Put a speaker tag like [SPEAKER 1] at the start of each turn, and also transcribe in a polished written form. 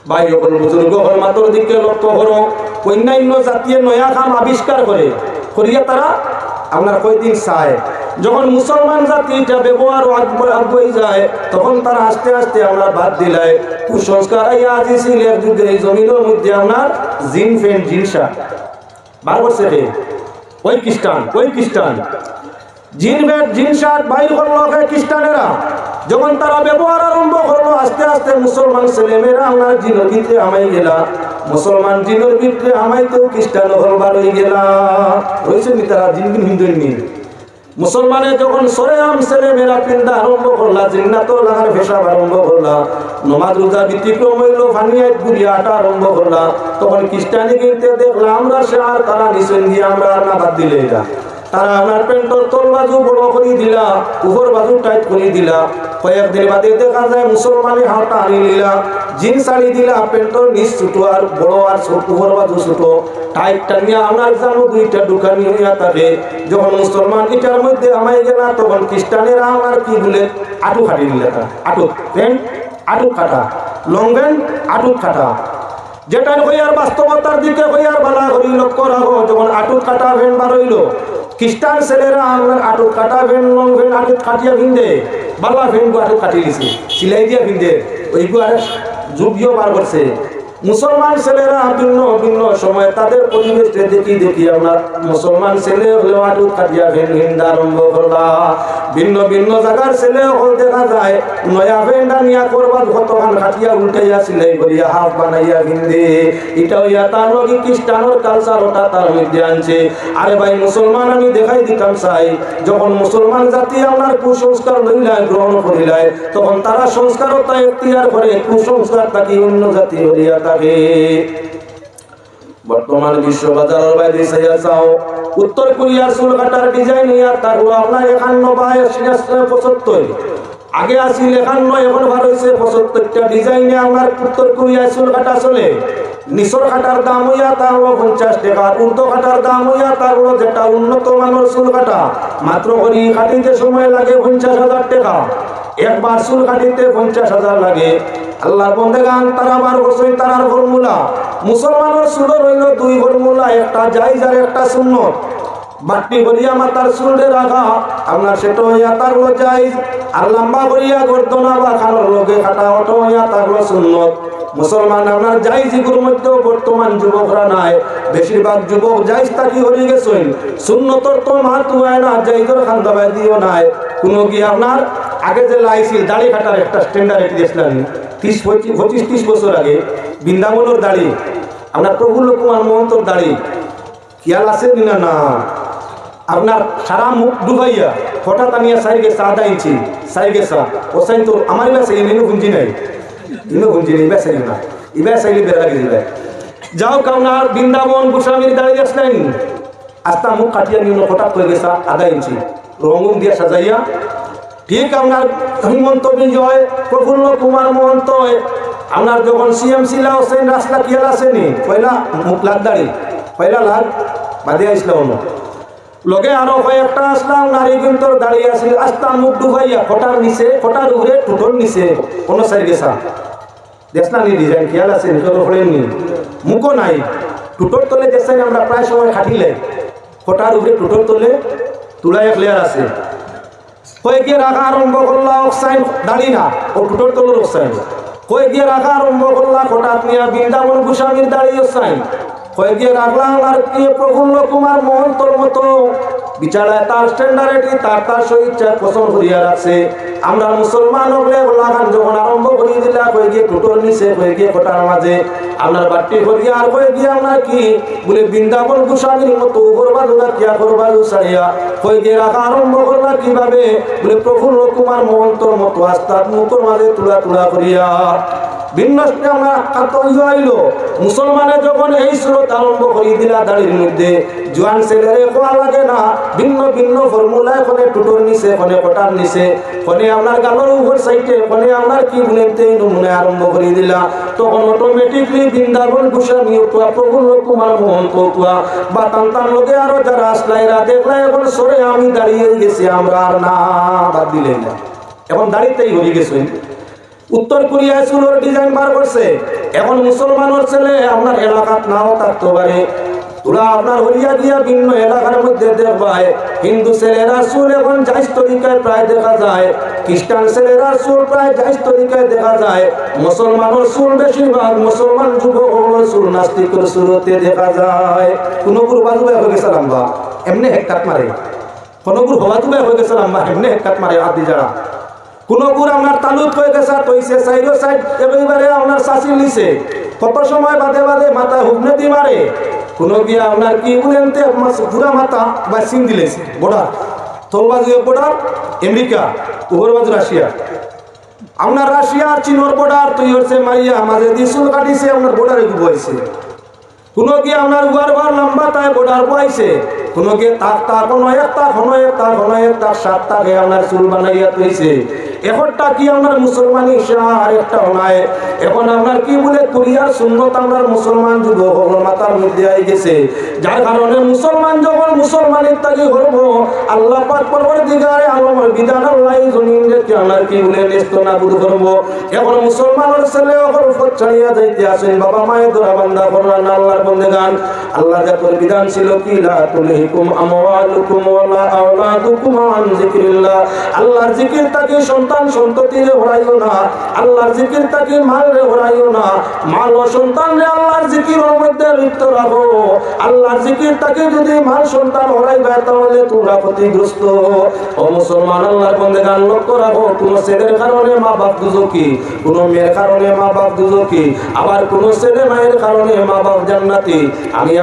[SPEAKER 1] ভাই সকল বুজুর্গ হল মাতর দিকে লক্ষ্য করো অন্যান্য জাতীয় নয়া কাম আবিষ্কার করিয়া তারা আপনার কয়দিন চায় যখন মুসলমান জাতি এটা ব্যবহার আগে যায় তখন তারা আস্তে আস্তে আমরা বাদ দিলায় কুসংস্কার আজি ছিল যুগে এই জমিনের মধ্যে আপনার জিন ফেন জিনসা বার করছে রে ওই খ্রিস্টান জিন ভেট জিন শার্ট বাইর করলো খ্রিস্টানেরা যখন তারা ব্যবহার আরম্ভ করলো আস্তে আস্তে মুসলমান ছেলেমেয়েরা আমার জিনের ভিতরে আমাই গেলা মুসলমান জিনের ভিতরে আমাই তো খ্রিস্টান হলবার হয়ে গেলা হয়েছে নি তারা জিন হিন্দু মুসলমানে যখন সরেআম ছেলেমেয়েরা পিন্দা আরম্ভ করলা জিন্নাত লাগার পেশাব আরম্ভ করলা নমাজ রোজা ব্যতিক্রম হইল ফানিয়াত গুড়িয়া আটা আরম্ভ করলা তখন খ্রিস্টানি কিনতে দেখলাম আমরা সে আর তারা নিচে গিয়ে আমরা আর না বাদ দিলে এরা তারা আমার প্যান্টর তল বাজু বড় করে দিলা উপর বাজু টাইট করে দিলা কয়েকদিন বাদে দেখা যায় মুসলমানে হাওটা আনি নিলা জিন্স আনি দিলা প্যান্টর নিচ ছোটো আর বড় আর উপর বাজু ছোটো টাইট টানিয়া আমার জানো দুইটা দোকানি হইয়া থাকে যখন মুসলমান এটার মধ্যে আমায় গেলা তখন খ্রিস্টানেরা আমার কি বলে আটু খাটি দিলে আটু প্যান্ট আটু কাটা লং প্যান্ট আটু কাটা যেটা হইয়ার বাস্তবতার দিকে হইয়ার বালা করি লক্ষ্য রাখো যখন আটু কাটা ভ্যান বার হইল খ্রিস্টান ছেলেরা আমার আটক কাটা ভেন লং ভেন আটক কাটিয়া ভিন্দে বালা ভেন গো আটক কাটি দিছে সিলাই দিয়া ভিন্দে ওইগু আর যুগীয় বার করছে মুসলমান ছেলেরা ভিন্ন ভিন্ন সময় তাদের পরিবেশে দেখি আমরা মুসলমান ছেলে হলেও আটক কাটিয়া ভেন হিন্দা আরম্ভ করলা ভিন্ন ভিন্ন জায়গার ছেলে হল দেখা যায় নয়া ভেন্ডা নিয়া করবার কতখান কাটিয়া উল্টাইয়া সিলাই করিয়া হাফ বানাইয়া ভিন্দে এটা হইয়া তার লগে খ্রিস্টানোর কালচার ওটা তার মধ্যে আনছে আরে ভাই মুসলমান আমি দেখাই দিতাম চাই যখন মুসলমান জাতি আমার কুসংস্কার লইলায় গ্রহণ করিলায় তখন তারা সংস্কারতা এখতিয়ার করে কুসংস্কার তাকে অন্য জাতি হইয়া থাকে বর্তমান বিশ্ব বাজারের বাইরে চাইয়া চাও উত্তর কোরিয়ার চুল কাটার ডিজাইন হইয়া তার আপনার 51 বা 75 আগে আসিল 51 এখন বার হয়েছে 75টা ডিজাইনে আমার উত্তর কোরিয়ার চুল কাটা চলে নিচর কাটার দাম হইয়া তার 50 টাকা উর্দো কাটার দাম হইয়া তার যেটা উন্নত মানের চুল কাটা মাত্র করি কাটিতে সময় লাগে 50,000 টাকা একবার চুল কাটিতে 50,000 লাগে আল্লাহর বন্দেগান তারা বার বছর তারার ফর্মুলা মুসলমানের চুলের হইল 2 ফর্মুলা একটা জায়েজ আর একটা সুন্নত বাট্টি করিয়া মাথার চুলে রাখা আপনার সেটা হইয়া তার জায়েজ আর লম্বা করিয়া গর্দনা বা খানোর লগে কাটা ওটা হইয়া তার সুন্নত মুসলমান আপনার জায়েজের মধ্যে বর্তমান যুবকরা নাই বেশিরভাগ যুবক জায়েজ তাকি হয়ে গেছেন সুন্নতর তো মাহাত হয় না জায়েজের খান্দাবাই দিও নাই কোনো কি আপনার আগে যে লাইছিল দাড়ি কাটার একটা স্ট্যান্ডার্ড এটি দিয়েছিলেন 25-30 বছর আগে বৃন্দাবনের দাড়ি আপনার প্রফুল্ল কুমার মোহন্তর দাড়ি খেয়াল আছে না না আপনার সারা মুখ ডুবাইয়া হঠাৎ আনিয়া সাইড গেছে আধা ইঞ্চি সাইড গেছা ও সাইন তো আমার বেসা ইমেনও গুঞ্জি নাই ইমেও গুঞ্জি নেই বেসাই না ইবে সাইলে বেড়া লাগে দিলে যাও আপনার বৃন্দাবন গোস্বামীর দাঁড়িয়ে আসলেন আস্তা মুখ কাটিয়া নিয়ে হঠাৎ হয়ে গেছে আধা ইঞ্চি রঙুন দিয়া সাজাইয়া ঠিক আপনার হিমন্ত বিজয় প্রফুল্ল কুমার মহন্ত আপনার যখন সিএম শিলা হোসেন রাস্তা খেয়াল আসেনি পয়লা মুখ লাগ দাঁড়ি পয়লা লাগ বাদে আসলাম লগে আরো কয়েকটা আসলাম নারী কিন্তু দাঁড়িয়ে আসলে আস্তা মুখ ডুবাইয়া ফটার নিচে ফটার উপরে টুটোর নিচে কোনো সাইড গেছা দেখনা নি ডিজাইন খেয়াল আছে নিচের উপরে নি মুখও নাই টুটোর তলে দেখছেন আমরা প্রায় সময় খাটিলে ফটার উপরে টুটোর তলে তুলা এক লেয়ার আছে কয়ে গিয়ে রাখা আরম্ভ করলা অক্সাইন দাঁড়ি না ও টুটোর তলের অক্সাইন কয়ে গিয়ে রাখা আরম্ভ করলা হঠাৎ নিয়ে বৃন্দাবন গোস্বামীর দাঁড়িয়ে অক্সাইন কয়ে গিয়ে রাখলাম আর কি প্রফুল্ল কুমার মোহন্তর মতো বিচারায় তার স্ট্যান্ডার্ডটি তার সহিচ্ছা পছন্দ করিয়া রাখছে আমরা মুসলমান হলে লাগান যখন আরম্ভ করিয়ে দিলা কয়ে গিয়ে টুটোর নিচে কয়ে গিয়ে কোটার মাঝে আপনার বাট্টি করিয়া আর কয়ে গিয়ে আমরা কি বলে বৃন্দাবন গোস্বামীর মতো করবালুরা কিয়া করবালু ছাড়িয়া কয়ে গিয়ে রাখা আরম্ভ করলা কিভাবে বলে প্রফুল্ল কুমার মোহন্তর মতো আস্তার মুখর মাঝে তুলা তুলা করিয়া ভিন্ন আমরা আইল মুসলমানে যখন এই স্রোত আরম্ভ করিয়ে দিলা দাড়ির মধ্যে জোয়ান ছেলেরে কোয়া লাগে না ভিন্ন ভিন্ন ফর্মুলা এখানে টুটোর নিচে এখানে কোটার নিচে ফলে আপনার গালোর উপর সাইডে ফলে আপনার কি বলেতে নমুনা আরম্ভ করিয়ে দিলা তখন অটোমেটিকলি বৃন্দাবন গোস্বামী উঠুয়া প্রফুল্ল কুমার মোহন্ত উঠুয়া বা তান্তার লোকে আরো যারা আসলাইরা দেখলা এখন সরে আমি দাঁড়িয়ে গেছি আমরা আর না বাদ দিলেন না এখন দাঁড়িতেই হয়ে গেছেন উত্তর কোরিয়ায় চুলোর ডিজাইন বার করছে এখন মুসলমানের ছেলে আপনার এলাকাত নাও থাকতে পারে, তোরা আপনার হরিয়া গিয়া ভিন্ন এলাকার মধ্যে দেখবায় হিন্দু ছেলেরা চুল এখন জাইজ তরিকায় প্রায় দেখা যায়, খ্রিস্টান ছেলেরা চুল প্রায় জাইজ তরিকায় দেখা যায়, মুসলমানের চুল বেশিরভাগ মুসলমান যুবকের চুল নাস্তিকের চুলতে দেখা যায়। কোনো গুরু বাজুবাই হয়ে গেছে রাম্বা এমনি হেক্কাত মারে, কোনো গুরু হবাজুবাই হয়ে গেছে রাম্বা এমনি হেক্কাত মারে আদি যারা, কোনো গুরু আপনার তালুত হয়ে গেছে তৈছে সাইডো সাইড এবারে আপনার শাসির নিছে, কত সময় বাদে বাদে মাথা হুবনেতি মারে, কোনো গিয়া আপনার কি বলেন পুরা মাথা বা সিং দিলেছে বর্ডার, তোর বাজু বর্ডার আমেরিকা, ওর বাজু রাশিয়া, আপনার রাশিয়া আর চীনের বর্ডার তুই হচ্ছে মারিয়া মাঝে দিয়ে চুল কাটিছে আপনার বর্ডারে ডুবাইছে, কোনো গিয়ে আপনার উগার লম্বা তাই বর্ডার বইছে, কোনো গিয়ে তাক কোনো এক তাক কোনো এক তাক কোনো এক তাক 7 তাকে আপনার চুল বানাইয়া তুইছে। এখনটা কি আপনার মুসলমানি আর একটা নাই, এখন আপনার কি বলে কোরিয়ার সুন্নত আমরা মুসলমান যুবক মাথার মধ্যে আই গেছে, যার কারণে মুসলমান যখন মুসলমানের তাকে হরবো আল্লাহ পাক পরবর্তীকালে আলমের বিধান আল্লাহ জমিনে কি আপনার কি বলে নেস্তনাবুদ করবো। এখন মুসলমানের ছেলে ওপর ছাড়িয়া যাইতে আসেন, বাবা মায়ের দোয়া বান্দা করলেন আল্লাহর বন্দেগান, আল্লাহ জাতের বিধান ছিল কি লা তুলহিকুম আমওয়ালুকুম ওয়ালা আওলাদুকুম আন যিকরিল্লাহ, আল্লাহর জিকির তাকে সন্তান সন্ততিরে হরাইও না, আল্লাহর জিকির তাকে মালরে হরাইও না, মাল ও সন্তানরে আল্লাহর জিকিরের মধ্যে লিপ্ত রাখো, আল্লাহর জিকির তাকে যদি মাল সন্তান হরাইবে তাহলে তোমরা ক্ষতিগ্রস্ত। ও মুসলমান আল্লাহর বন্দেগান লক্ষ্য রাখো, কোন ছেলের কারণে মা বাপ দুজকি, কোন মেয়ের কারণে মা বাপ দুজকি, আবার কোন ছেলে মায়ের কারণে মা বাপ জান্নাতি। আমি